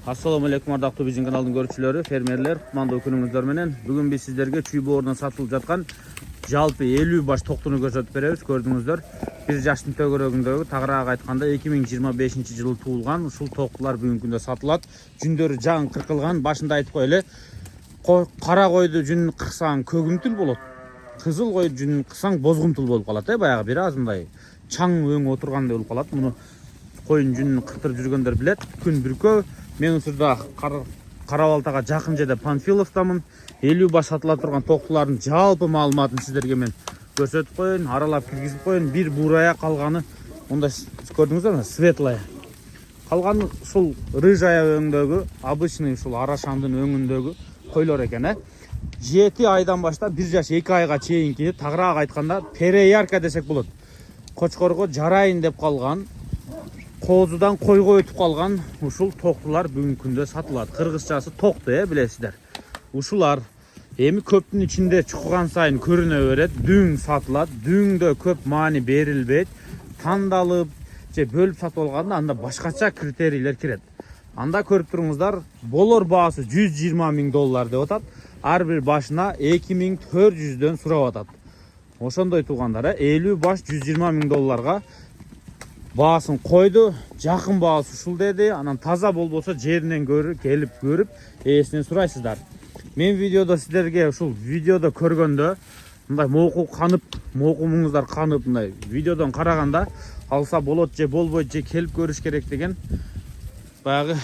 Assalamu alaikum ардактуу биздин каналдын көрүүчүлөрү, фермерлер, кутмандуу күнүңүздөр менен. Бүгүн биз сиздерге чүй боорунан сатылып жаткан жалпы 50 баш токтуну көрсөтүп беребиз. Көрдүңүздөр, 1 жаштын төгөрөгүндөгү, тагыраак айтканда 2025-жылы туулган ушул токтулар бүгүнкү күндө сатылат. Жүндөрү жаң кыркылган. Башында айтып коеле, кара койду жүнүн кырсаң көгүмтүл болот. Кызыл койду жүнүн кырсаң бозгунтул болуп калат. Баягы бир аз мындай чаң өң отургандай болуп калат. Муну койдун жүнүн кыртырып жүргөндөр билет. Күн бүркөө. Мен учурда Кара-Балтага жакын жерде Панфиловдамын. 50 баш сатыла турган токтулардын жалпы маалыматын сиздерге мен көрсөтүп коеюн, аралап киргизип коеюн. Бир бурая, калганы мындай көрдүңүздөрбү? Светлая. Калганы ушул рыжая өңдөгү, обычный ушул арашандын өңүндөгү койлор экен, 7 айдан баштап 1 жаш 2 айга чейинки, тагыраак айтканда переярка десек болот. Кочкорго жарайын деп калган, коозудан койго өтүп калган ушул токтулар бүгүнкү күндө сатылат. Кыргызчасы токту, билесиздер. Ушулар эми көптүн ичинде чукуган сайын көрүнө берет, дүң сатылат. Дүңдө көп маани берилбейт. Тандалып же бөлүп сатып алганда анда башкача критерийлер кирет. Анда көрүп туруңуздар, болор баасы $120,000 деп атат. Ар бир башына 2400дөн сурап атат. Ошондой туугандар, 50 баш $120,000 баасын койду. Жакын баасы ушул деди. Анан таза болбосо жеринен келип көрүп, ээсинен сурайсыздар. Мен видеодо сиздерге ушул видеодо көргөндө мындай моку канып, мокумуңуздар канып, мындай видеодон караганда алса болот же болбойт же келип көрүш керек деген баягы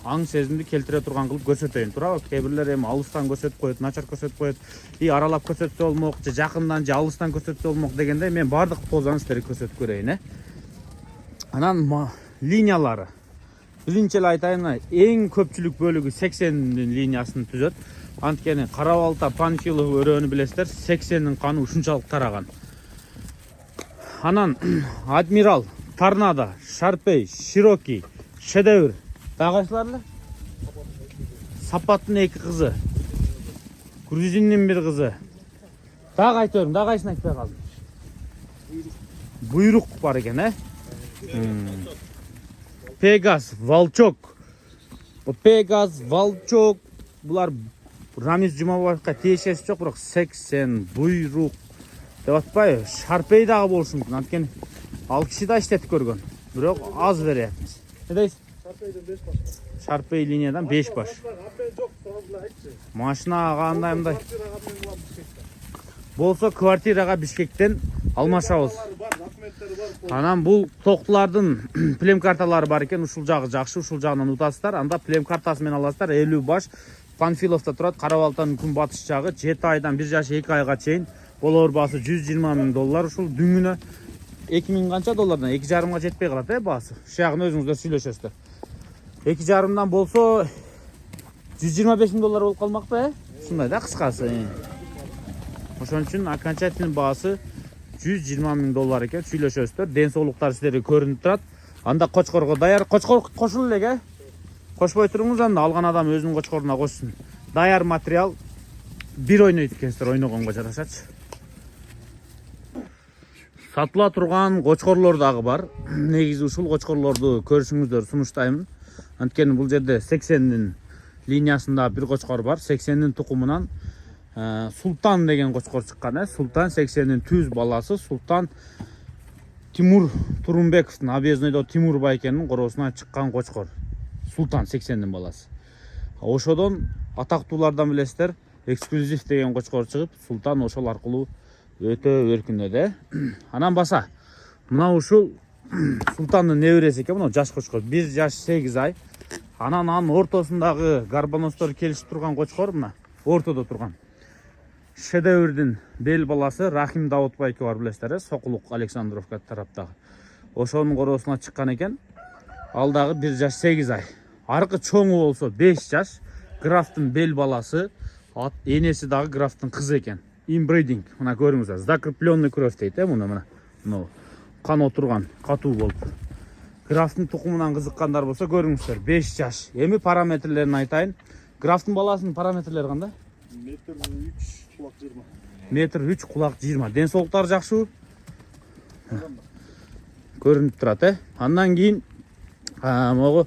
аң сезимди келтире турган кылып көрсөтөйүн. Туурабы? Кээ бирлер эми алыстан көрсөтүп коет, начар көрсөтүп коет. Аралап көрсөтсө болмок, же жакындан же алыстан көрсөтсө болмок дегенде мен бардык позаны сиздерге көрсөтүп көрөйүн, Анан линиялары. Биринчи эле айтайын, эң көпчүлүк бөлүгү 80-дин линиясын түзөт. Анткени Кара-Балта, Панфилов өрөөнү билесиздер, 80-дин каны ушунчалык тараган. Анан Адмирал, Торнадо, Шарпей, Широкий, Шедевр. Дагы кайсылар эле? Сапаттын 2 кызы. Грузиндин 1 кызы. Дагы айтырым, дагы кайсын айтпай калдым. Буйрук бар экен, Пегас, Волчок. Пегас, Волчок. Булар Рамиз Жумабаевка тиешеси жок, бирок 80 буйрук деп атпайбы? Шарпей дагы болушу мүмкүн. Анткени ал киши да иштетип көргөн. Бирок аз берет. Не дейсиз? Шарпейден 5 баш. Шарпей линиядан 5 баш. Машина кандай мындай? Болсо квартирага Бишкектен алмашабыз. Анан бул токтулардын плем карталары бар экен. Ушул жагы жакшы, ушул жагынан утасыздар. Анда плем картасы менен аласыздар. 50 баш Панфиловдо турат. Кара-Балтанын күн батыш жагы 7 айдан 1 жаш 2 айга чейин. Болор баасы $120,000. Ушул дүңүнө 2000 канча доллардан 2,5 жетпей калат, баасы. Шягын өзүңүздөр сүйлөшөсүздөр. 2,5дан болсо $125,000 болуп калмакпы, Ушундай да кыскасы. Ошон үчүн окончательный баасы $120,000 экен. Сүйлөшөсүздөр. Ден соолуктар сиздерге көрүнүп турат. Анда кочкорго даяр. Кочкор кошул эле, Кошпой туруңуз, анда алган адам өзүнүн кочкоруна кошсун. Даяр материал. Бир ойнойт экенсиздер, ойногонго жарашачы. Сатыла турган кочкорлор дагы бар. Негизи ушул кочкорлорду көрүшүңүздөрдү сунуштаймын. Анткени бул жерде 80-дин линиясында бир кочкор бар. 80-дин тукумунан Султан деген кочкор чыккан, Султан 80-дин түз баласы. Султан Тимур Турумбековдун, объездойдо Тимур байкенин короосуна чыккан кочкор. Султан 80-дин баласы. Ошодон атактуулардан билесиздер, эксклюзив деген кочкор чыгып, Султан ошол аркылуу өтө өркүнөдө. Анан баса, мына ушул Султандын небереси экен, мына жаш кочкор, 1 жаш 8 ай. Анан анын ортосундагы гарбоностор келишип турган кочкор мына ортодо турган. Шедеврдин бел баласы Рахим Даутбайке бар, билесиздер, Сокулук Александровка тараптагы. Ошонун короосуна чыккан экен. Ал дагы 1 жаш 8 ай. Аркы чоңу болсо 5 жаш. Графтын бел баласы, энеси дагы графтын кызы экен. Инбрейдинг, мына көрүңүздөр, закрепленный кровь дейт, мына. Кан отурган, катуу болуп. Графтын тукумунан кызыккандар болсо көрүңүздөр, 5 жаш. Эми параметрлерин айтайын. Графтын баласынын параметрлери кандай? 1,3 м, кулак 20. 1,3 м, кулак 20. Ден соолуктары жакшыбы? Көрүнүп турат, Андан кийин могу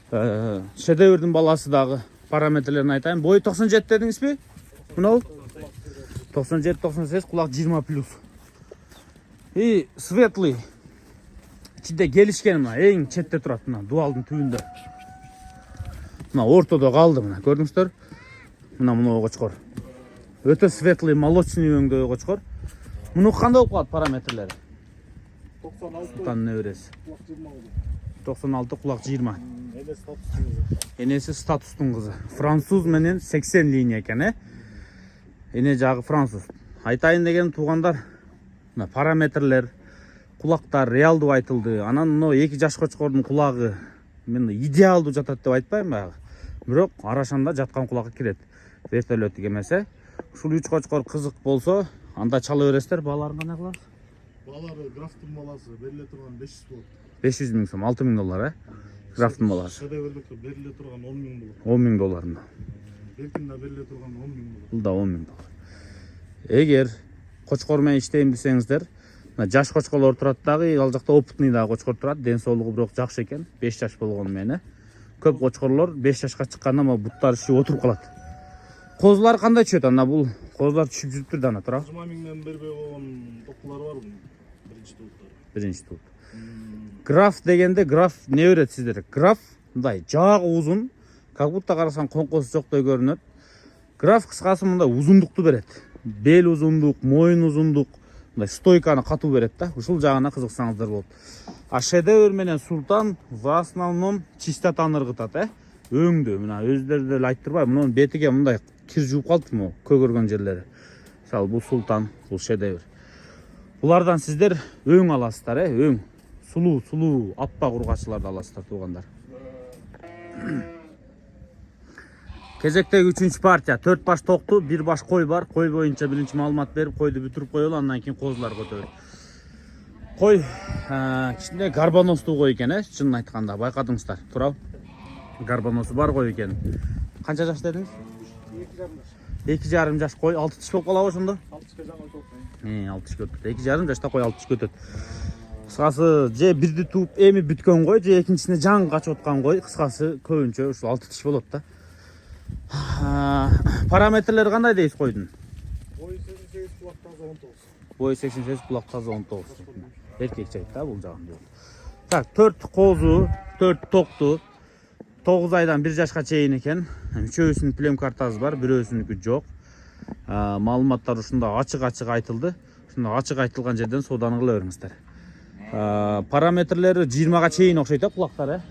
шедеврдин баласы дагы параметрлерин айтайын. Бою 97 дедиңизби? Мынау 97-98, кулак 20+. И светлый. İçinde gelişken mına, en çette turat mına, dualdın tüyünde. Mına ortada kaldı mına, gördüңүздөр? Мына koçkor. Öte светлый, молочный өңдө koçkor. Муну кандай болуп калат параметрлери? 96 Sultan nevresi. 96 kulak 20. Enesi statustun kızı. Fransuz menen 80 linye eken, Ene jagı Fransuz. Айтайын деген туғандар, параметрлер, kulaklar real деп айтылды. Анан мына 2 жаш koçkorдун кулагы мен идеалдуу жатат деп айтпайм багы. Бирок арашанда жаткан кулагы кирет. Вертолеттик эмесе. Ушул 3 koçkor кызык болсо, анда чала бересиздер. Бааларын кандай кылабыз? Балары графтын баласы бериле турган 500 болот. 500 миң сом, 6 миң доллар, Графтын баласы. Шедеврликке бериле турган 10 миң болот. 10 миң долларында. Беркинде бериле турган 10 миң болот. Бул да 10 миң доллар. Эгер koçkor менен иштейм десеңиздер, жаш koçkorlor турат дагы, ал жакта опытный дагы koçkor турат, ден соолугу бирок жакшы экен, 5 жаш болгону менен. Көп koçkorlor 5 жашка чыкканда могу буттары шишип отуруп калат. Козулар кандай түшөт анда? Бул козулар түшүп жүрүптүр да ана, тура. 20 миңден бербей болгон токтулар бар бунун. Биринчи токтор. Биринчи тулт. Граф дегенде, граф не берет сиздерге? Граф мындай жагы узун, как будто карасаң коңкосу жоктой көрүнөт. Граф кыскасы мындай узундукту берет. Бел узундук, моюн узундук, мындай стойканы катуу берет да. Ушул жагына кызыксаңыздар болот. А шедевр менен султан в основном чистотаны ыргытат, Өңдү, мына өздөрү деле айтып турбайбы, мунун бетиге мындай кир жууп калды му, көгөргөн жерлери. Мисалы бул султан, бул шедевр. Булардан сиздер өң аласыздар, өң. Сулуу, аппак ургачыларды аласыздар туугандар. Кезектеги 3-чү партия, 4 баш токту, 1 баш кой бар. Кой боюнча биринчи маалымат берип, койду бүтүрүп коелу, андан кийин козулар көтөрөт. Кой кичине гарбоностуу кой экен, чынын айтканда, байкадыңыздар, туурабы? Гарбоносу бар кой экен. Канча жаш дедиңиз? 2,5 жаш кой, 6 тиш болуп калабы ошондо? 6 тишке жаңы өтөт. 6 тишке өтөт. 2,5 жашта кой 6 тишке өтөт. Кыскасы, же бирди тууп эми бүткөн кой, же экинчисине жаңы качып аткан кой, кыскасы көбүнчө ушул 6 тиш болот да. Параметрлери кандай дейсиз койдун? Бою 88, кулак таза 19. Бою 88, кулак таза 19. Эркек жайт да бул жагын. Так, 4 козу, 4 токту. 9 айдан 1 жашка чейин экен. Үчөөсүнүн плем картасы бар, бирөөсүнүкү жок. Маалыматтар ушунда ачык-ачык айтылды. Ушунда ачык айтылган жерден соодааны кыла бериңиздер. Параметрлери 20га чейин окшойт, кулактары.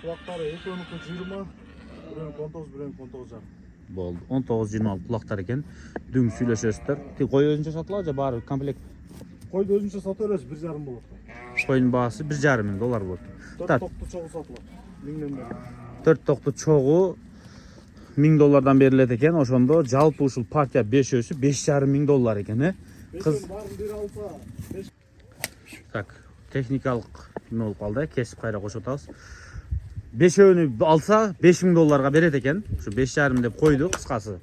Кулактары экөөнүкү 20, бирөөнүкү 19, бирөөнүкү 19 жарым. Болду. 19-20 кулактар экен. Дүң сүйлөшөсүздөр. Ти кой өзүнчө сатылабы же баары комплект? Койду өзүнчө сата беребиз 1,5 болот. Койдун баасы 1,5 миң доллар болот. 4 токту чогуу сатылат. 1000ден бери. 4 токту чогуу 1000 доллардан берилет экен. Ошондо жалпы ушул партия 5-өсү 5,5 миң доллар экен, Кыз баарын бери алса 5. Так, техникалык эме болуп калды, кесип кайра кошуп атабыз. 5-өөнү алса 5 миң долларга берет экен. Ушу 5,5 миң деп койду кыскасы.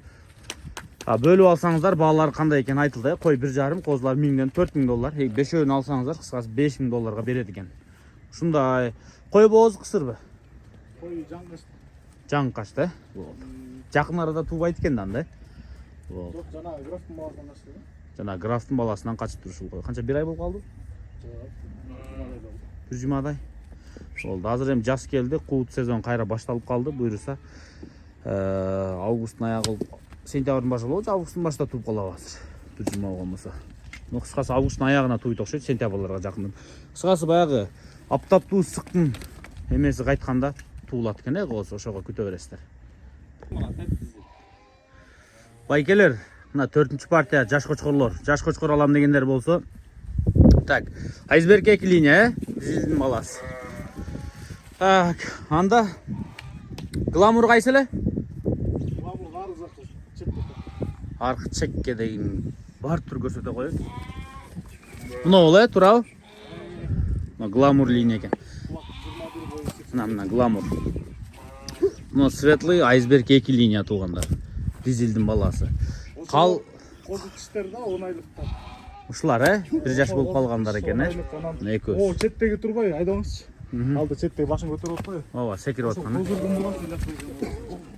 Бөлүп алсаңыздар баалары кандай экен айтылды. Кой 1,5, козулар 1000ден 4 миң доллар. 5-өөнү алсаңыздар кыскасы 5 миң долларга берет экен. Ушундай кой бооз кысырбы? Кой жаңгаш. Жаң качты. Жакын арада туубайт экен да анда. Жок, жана графтын баласынан качты. Жана графтын баласынан качып турушул кой. Канча 1 ай болуп калды? Жок. 1 жумадай. Болду. Азыр эми жаз келди, куут сезон кайра башталып калды. Буйруса августтун аягы, сентябрдын башы болобу, августтун башында тууп калабы азыр. 1 жума болгонбосо. Кыскасы августтун аягына туйт окшойт, сентябрларга жакын. Кыскасы баягы аптаптуу ысыктын эмеси кайтканда туулат экен, коз, ошого күтө бересиздер. Байкелер, мына 4-чү партия жаш koçkorlor. Жаш koçkor алам дегендер болсо, так, айсберг 2 линия, биздин баласы. Так, анда гламур кайсы эле? Гламур ары жакта чекке. Аркы чекке деген бар тур көрсөтө коет. Мына турабы? Мына гламур линия экен. Мына гламур. Мына светлый айсберг 2 линия туугандар. Дизелдин баласы. Козу тиштер да 10 айлыкта. Ушулар бир жаш болуп калгандар экен экөөбүз. О, четтеги турбай, айдаңызчы. Алды четтеги башын көтөрүп атпайбы? Ооба, секирип аткан. Козырдын булат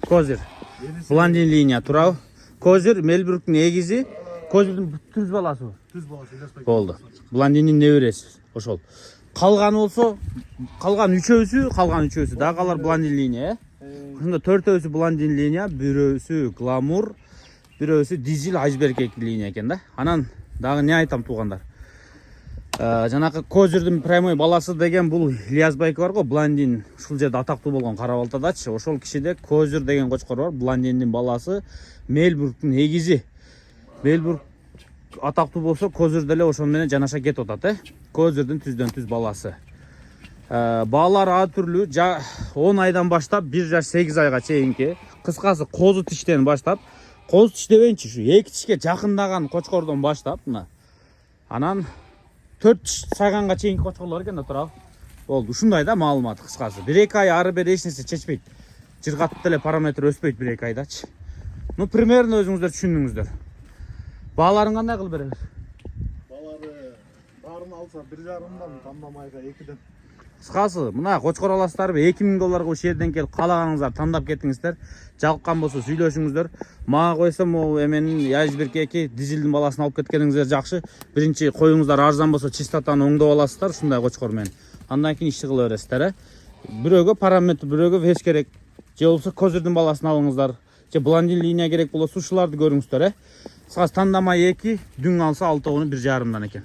Козир. Блондин линия турабы? Козир Мельбургтун эгизи. Козирдин түз баласы бу. түз баласы Ильясбек. Болду. Блондиндин небереси ошол. Калганы болсо, калган үчөөсү дагы алар блондин линия. Ошондо төртөөсү блондин линия, бирөөсү гламур, бирөөсү дизель айсберг линия экен да. Анан дагы не айтам туугандар. Жанакы Козирдин прямой баласы деген бул Ильясбек бар го, блондин ушул жерде атактуу болгон Кара Балтадачы. Ошол кишиде Козир деген кочкор бар, блондиндин баласы, Мельбургтун эгизи. Мельбург атактуу болсо, Козир деле ошон менен жанаша кетип атат, Козирдин түздөн түз баласы. Баалар ар түрлүү, 10 айдан баштап 1 жаш 8 айга чейинки, кыскасы козу тиштен баштап, козу тиш дебейинчи, ушу 2 тишке жакындаган кочкордон баштап, мына. Анан 4 тиш сайганга чейинки кочкорлор экен да турабы. Болду, ушундай да маалымат кыскасы. 1-2 ай ары бери эч нерсе чечпейт. Жыргатып деле параметр өспөйт 1-2 айдачы. Ну, примерно өзүңүздөр түшүндүңүздөр. Бааларын кандай кылып беребиз? Балары баарын алса 1,5-дан, тандамайга 2ден. Кыскасы, мына кочкор аласыздарбы, 2000 долларга ушул жерден келип каалаганыңыздар тандап кетиңиздер. Жаккан болсо сүйлөшүңүздөр. Мага койсо, могу эменин айсберг 2 дизелдин баласын алып кеткениңиздер жакшы. Биринчи коюңуздар арзан болсо чистотаны оңдоп аласыздар ушундай кочкор менен. Андан кийин ишти кыла бересиздер, Бирөөгө параметр, бирөөгө вес керек. Же болсо Козирдин баласын алыңыздар. Же блондин линия керек болсо ушуларды көрүңүздөр, Кыскасы тандамай 2, дүң алса 6-ны 1,5дан экен.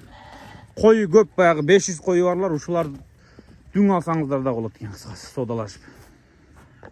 Кою көп, баягы 500 кою барлар, ушулар дүң алсаңыздар да болот экен, кыскасы содалашып.